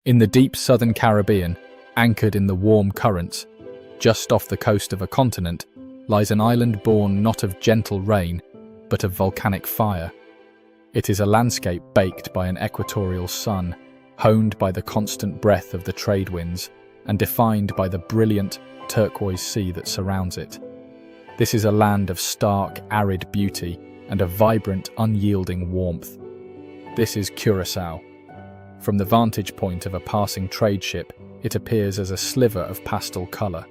In the deep southern Caribbean, anchored in the warm currents, just off the coast of a continent, lies an island born not of gentle rain, but of volcanic fire. It is a landscape baked by an equatorial sun, honed by the constant breath of the trade winds, and defined by the brilliant turquoise sea that surrounds it. This is a land of stark, arid beauty and of vibrant, unyielding warmth. This is Curaçao. From the vantage point of a passing trade ship, it appears as a sliver of pastel colour.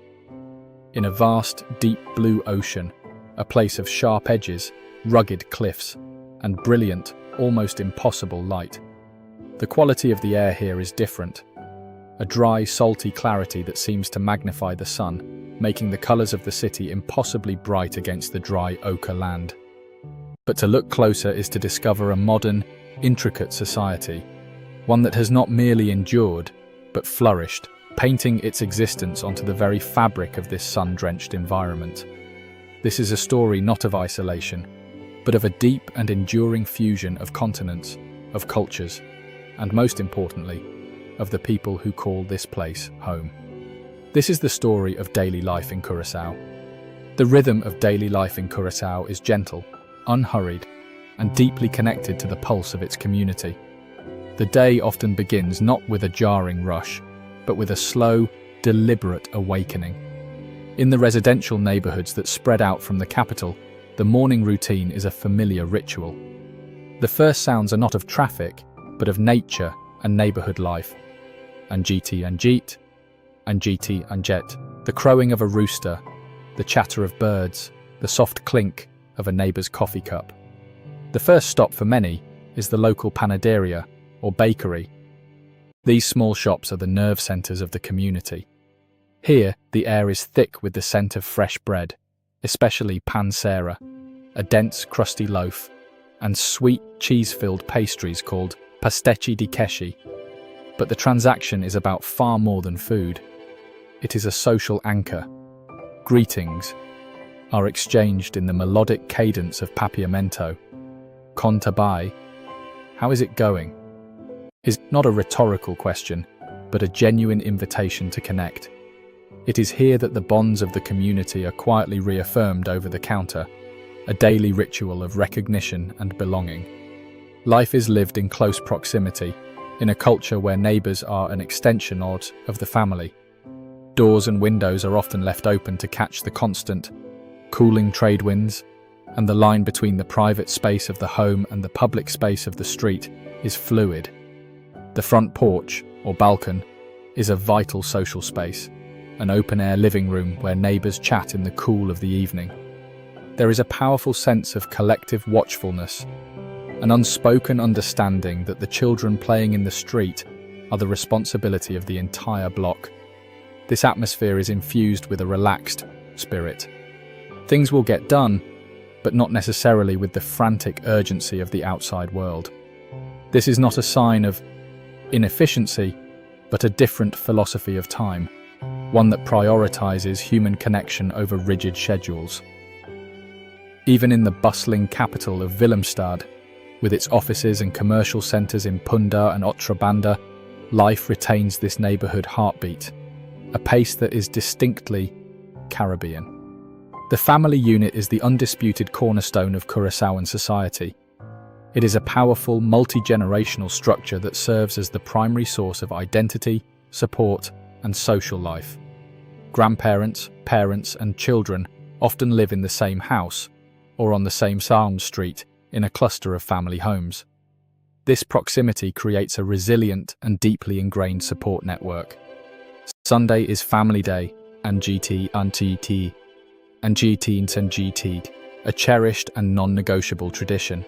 In a vast, deep blue ocean, a place of sharp edges, rugged cliffs, and brilliant, almost impossible light. The quality of the air here is different. A dry, salty clarity that seems to magnify the sun, making the colours of the city impossibly bright against the dry ochre land. But to look closer is to discover a modern, intricate society, one that has not merely endured, but flourished, painting its existence onto the very fabric of this sun-drenched environment. This is a story not of isolation, but of a deep and enduring fusion of continents, of cultures, and most importantly, of the people who call this place home. This is the story of daily life in Curaçao. The rhythm of daily life in Curaçao is gentle, unhurried, and deeply connected to the pulse of its community. The day often begins not with a jarring rush, but with a slow, deliberate awakening. In the residential neighbourhoods that spread out from the capital, the morning routine is a familiar ritual. The first sounds are not of traffic, but of nature and neighbourhood life. Anjiti anjit, anjiti anjet, the crowing of a rooster, the chatter of birds, the soft clink of a neighbour's coffee cup. The first stop for many is the local panaderia, or bakery. These small shops are the nerve centres of the community. Here, the air is thick with the scent of fresh bread, especially pancera, a dense, crusty loaf, and sweet, cheese-filled pastries called pasteci di queso. But the transaction is about far more than food. It is a social anchor. Greetings are exchanged in the melodic cadence of papiamento. Contabai, how is it going? Is not a rhetorical question, but a genuine invitation to connect. It is here that the bonds of the community are quietly reaffirmed over the counter, a daily ritual of recognition and belonging. Life is lived in close proximity, in a culture where neighbours are an extension of the family. Doors and windows are often left open to catch the constant, cooling trade winds, and the line between the private space of the home and the public space of the street is fluid. The front porch, or balcony, is a vital social space, an open-air living room where neighbours chat in the cool of the evening. There is a powerful sense of collective watchfulness, an unspoken understanding that the children playing in the street are the responsibility of the entire block. This atmosphere is infused with a relaxed spirit. Things will get done, but not necessarily with the frantic urgency of the outside world. This is not a sign of inefficiency, but a different philosophy of time, one that prioritizes human connection over rigid schedules. Even in the bustling capital of Willemstad, with its offices and commercial centres in Punda and Otrabanda, life retains this neighbourhood heartbeat, a pace that is distinctly Caribbean. The family unit is the undisputed cornerstone of Curaçaoan society. It is a powerful, multi-generational structure that serves as the primary source of identity, support, and social life. Grandparents, parents, and children often live in the same house, or on the same sound street, in a cluster of family homes. This proximity creates a resilient and deeply ingrained support network. Sunday is Family Day, Anjiti Anjiti, Anjiti Anjiti, a cherished and non-negotiable tradition.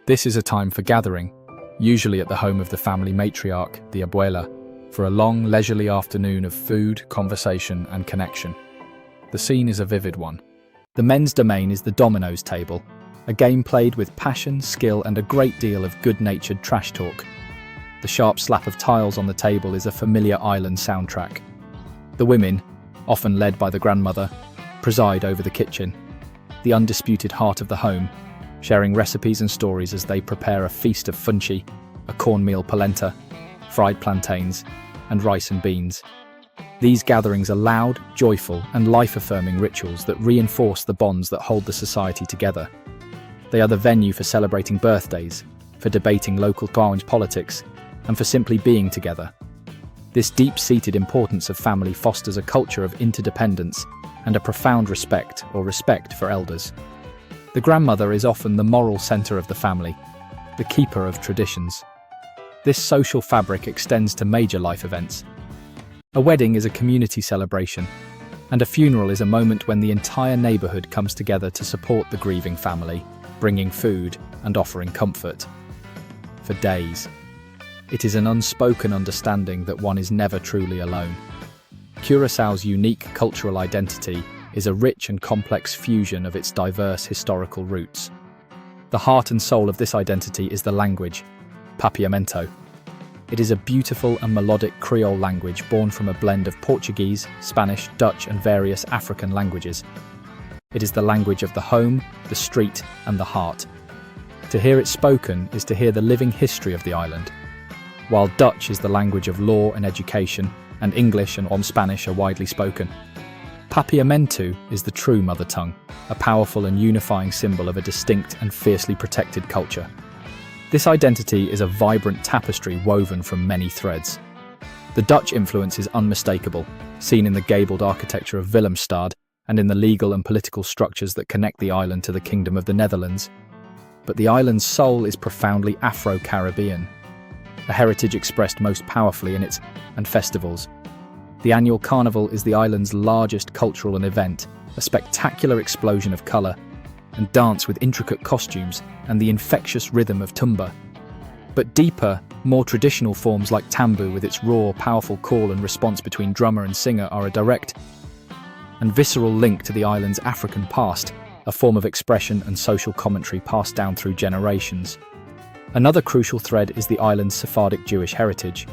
This is a time for gathering, usually at the home of the family matriarch, the abuela, for a long, leisurely afternoon of food, conversation, and connection. The scene is a vivid one. The men's domain is the dominoes table, a game played with passion, skill, and a great deal of good-natured trash talk. The sharp slap of tiles on the table is a familiar island soundtrack. The women, often led by the grandmother, preside over the kitchen, the undisputed heart of the home, sharing recipes and stories as they prepare a feast of funchi, a cornmeal polenta, fried plantains, and rice and beans. These gatherings are loud, joyful, and life-affirming rituals that reinforce the bonds that hold the society together. They are the venue for celebrating birthdays, for debating local politics, and for simply being together. This deep-seated importance of family fosters a culture of interdependence and a profound respect for elders. The grandmother is often the moral center of the family, the keeper of traditions. This social fabric extends to major life events. A wedding is a community celebration, and a funeral is a moment when the entire neighborhood comes together to support the grieving family, bringing food and offering comfort. For days, it is an unspoken understanding that one is never truly alone. Curaçao's unique cultural identity is a rich and complex fusion of its diverse historical roots. The heart and soul of this identity is the language, papiamento. It is a beautiful and melodic Creole language born from a blend of Portuguese, Spanish, Dutch, and various African languages. It is the language of the home, the street, and the heart. To hear it spoken is to hear the living history of the island. While Dutch is the language of law and education, and English and Spanish are widely spoken, papiamento is the true mother tongue, a powerful and unifying symbol of a distinct and fiercely protected culture. This identity is a vibrant tapestry woven from many threads. The Dutch influence is unmistakable, seen in the gabled architecture of Willemstad and in the legal and political structures that connect the island to the Kingdom of the Netherlands. But the island's soul is profoundly Afro-Caribbean, a heritage expressed most powerfully in its festivals. The annual carnival is the island's largest cultural event, a spectacular explosion of colour and dance with intricate costumes and the infectious rhythm of tumba. But deeper, more traditional forms like tambu with its raw, powerful call and response between drummer and singer are a direct and visceral link to the island's African past, a form of expression and social commentary passed down through generations. Another crucial thread is the island's Sephardic Jewish heritage.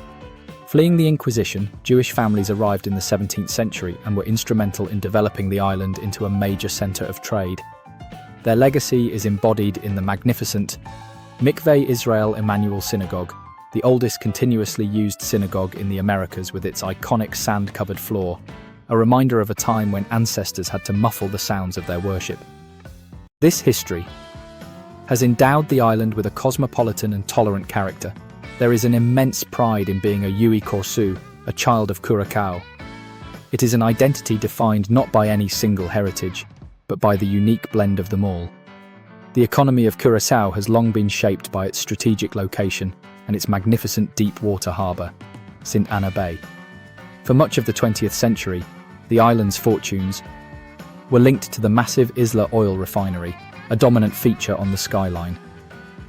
Fleeing the Inquisition, Jewish families arrived in the 17th century and were instrumental in developing the island into a major centre of trade. Their legacy is embodied in the magnificent Mikveh Israel Emanuel Synagogue, the oldest continuously used synagogue in the Americas with its iconic sand-covered floor, a reminder of a time when ancestors had to muffle the sounds of their worship. This history has endowed the island with a cosmopolitan and tolerant character. There is an immense pride in being a Yui Corsu, a child of Curacao. It is an identity defined not by any single heritage, but by the unique blend of them all. The economy of Curaçao has long been shaped by its strategic location and its magnificent deep water harbour, St. Anna Bay. For much of the 20th century, the island's fortunes were linked to the massive Isla oil refinery, a dominant feature on the skyline.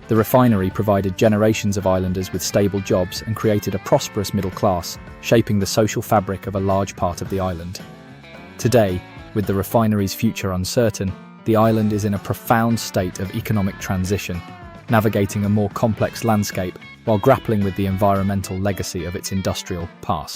The refinery provided generations of islanders with stable jobs and created a prosperous middle class, shaping the social fabric of a large part of the island. Today, with the refinery's future uncertain, the island is in a profound state of economic transition, navigating a more complex landscape while grappling with the environmental legacy of its industrial past.